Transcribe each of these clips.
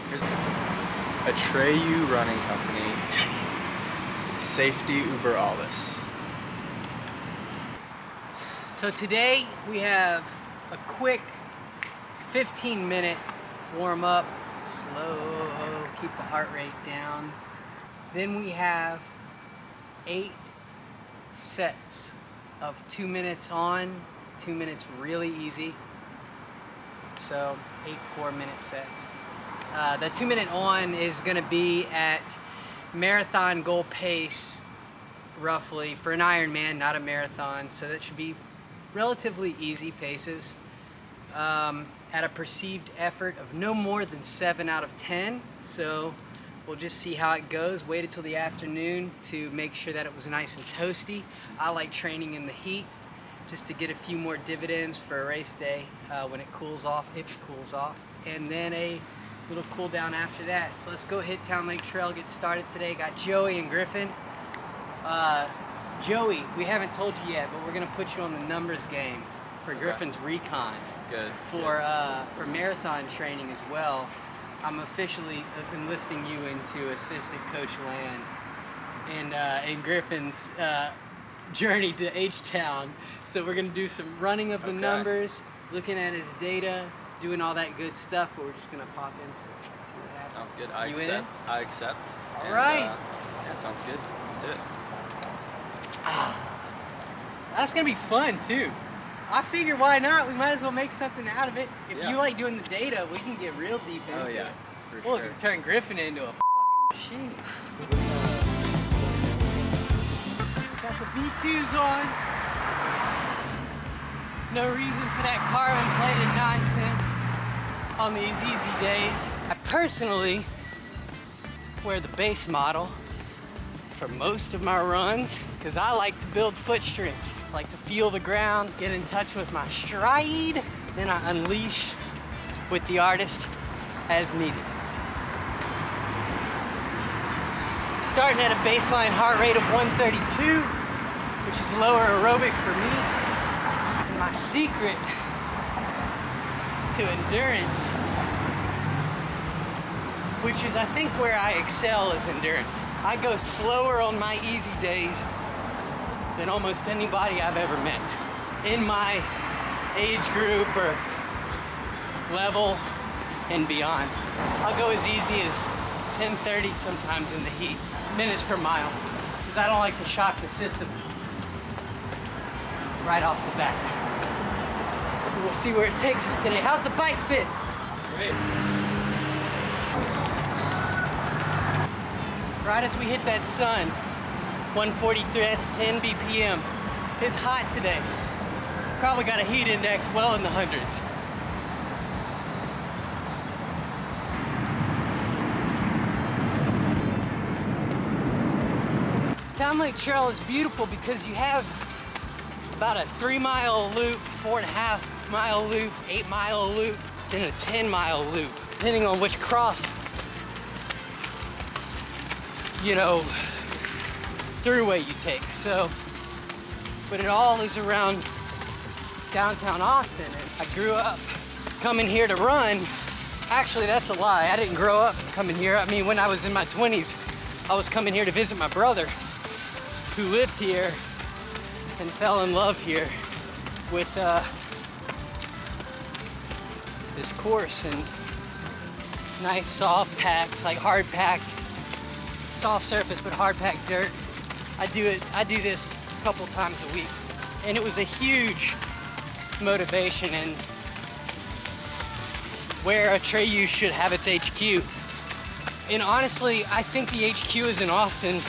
Here's Atreyu Running Company. Safety Uber Alles. So today we have a quick 15-minute warm up, slow, keep the heart rate down. Then we have 8 sets of 2 minutes on, 2 minutes really easy. So 8 4-minute sets. The 2 minute on is gonna be at marathon goal pace, roughly, for an Ironman, not a marathon. So that should be relatively easy paces. At a perceived effort of no more than 7 out of 10. So we'll just see how it goes. Waited till the afternoon to make sure that it was nice and toasty. I like training in the heat just to get a few more dividends for a race day when it cools off, if it cools off. And then a little cool down after that. So let's go hit Town Lake Trail, get started today. Got Joey and Griffin. Joey, we haven't told you yet, but we're gonna put you on the numbers game for Griffin's recon. Good. For marathon training as well. I'm officially enlisting you into assistant coach land in Griffin's journey to H-Town. So we're gonna do some running of the numbers, looking at his data, doing all that good stuff, but we're just gonna pop into it and see what happens. Sounds good. I accept. All right. Yeah, sounds good. Let's do it. That's gonna be fun too. I figure why not? We might as well make something out of it. If you like doing the data, we can get real deep into it. For We'll sure. turn Griffin into a fucking machine. Got the V2s on. No reason for that carbon-plated nonsense on these easy days. I personally wear the base model for most of my runs because I like to build foot strength. I like to feel the ground, get in touch with my stride, then I unleash with the artist as needed. Starting at a baseline heart rate of 132, which is lower aerobic for me. And my secret to endurance, which is I think where I excel is endurance. I go slower on my easy days than almost anybody I've ever met in my age group or level and beyond. I'll go as easy as 10:30 sometimes in the heat, minutes per mile, because I don't like to shock the system right off the bat. We'll see where it takes us today. How's the bike fit? Great. Right as we hit that sun, 143, that's 10 BPM. It's hot today. Probably got a heat index well in the hundreds. Town Lake Trail is beautiful because you have about a 3-mile loop, 4.5-mile loop, 8-mile loop, then a 10-mile loop, depending on which cross, throughway you take. So, but it all is around downtown Austin. And I grew up coming here to run. Actually, that's a lie. I didn't grow up coming here. I mean, when I was in my 20s, I was coming here to visit my brother who lived here and fell in love here with this course, and nice soft packed, like hard packed, soft surface but hard packed dirt. I do this a couple times a week, and it was a huge motivation and where Atreyu should have its HQ. And honestly, I think the HQ is in Austin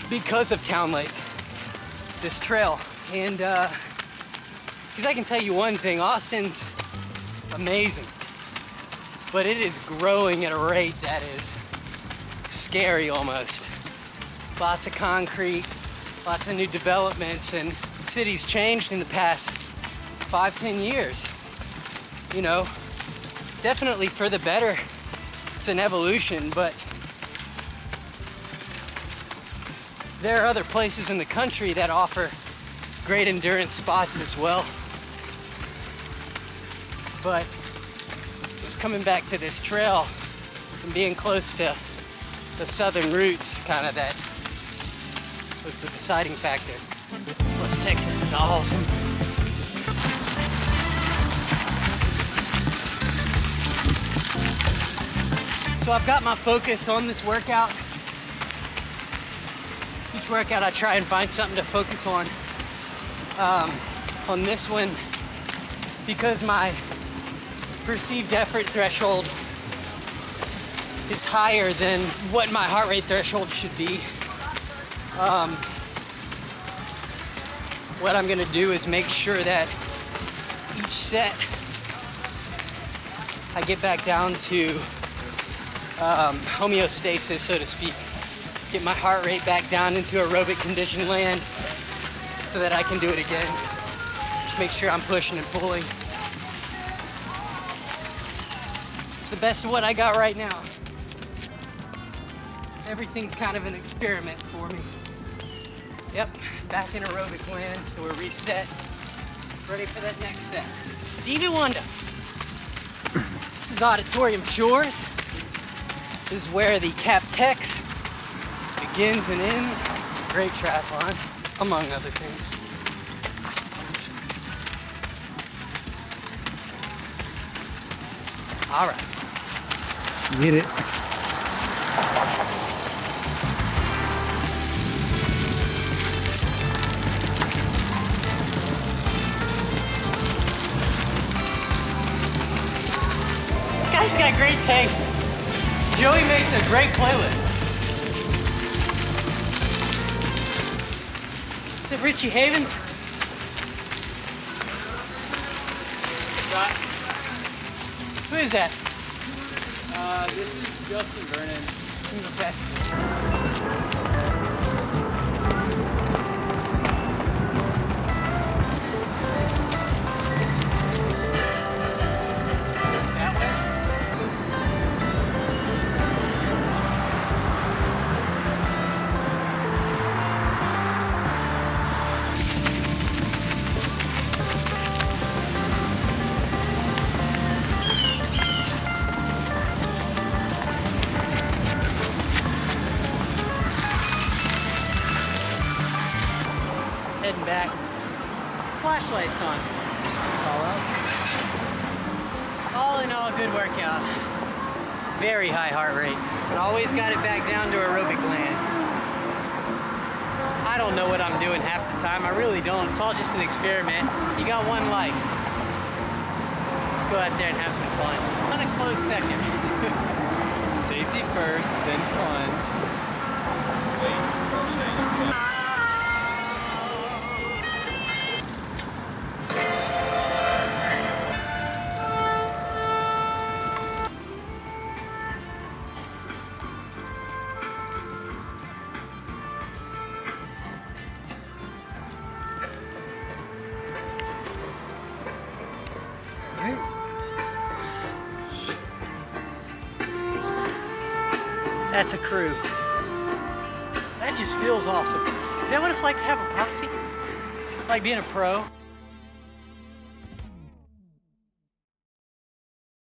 because of Town Lake, this trail. And because I can tell you one thing, Austin's amazing, but it is growing at a rate that is scary almost. Lots of concrete, lots of new developments, and the city's changed in the past 5-10 years. Definitely for the better. It's an evolution, but there are other places in the country that offer great endurance spots as well. But it was coming back to this trail and being close to the southern routes, kind of that was the deciding factor. Plus, Texas is awesome. So I've got my focus on this workout. Each workout I try and find something to focus on. On this one, because my perceived effort threshold is higher than what my heart rate threshold should be. What I'm gonna do is make sure that each set I get back down to homeostasis, so to speak. Get my heart rate back down into aerobic condition land so that I can do it again. Just make sure I'm pushing and pulling. It's the best of what I got right now. Everything's kind of an experiment for me. Yep, back in aerobic land, so we're reset. Ready for that next set. Stevie Wonder. This is Auditorium Shores. This is where the Cap Tex begins and ends. It's a great triathlon, among other things. All right. Get it. Guy's got great taste. Joey makes a great playlist. Is it Richie Havens? What's that? Who is that? This is Justin Vernon. Okay. That way? Heading back. Flashlights on. All in all, good workout. Very high heart rate, but always got it back down to aerobic land. I don't know what I'm doing half the time. I really don't. It's all just an experiment. You got one life. Just go out there and have some fun. On a close second. Safety first, then fun. That's a crew. That just feels awesome. Is that what it's like to have a posse? Like being a pro?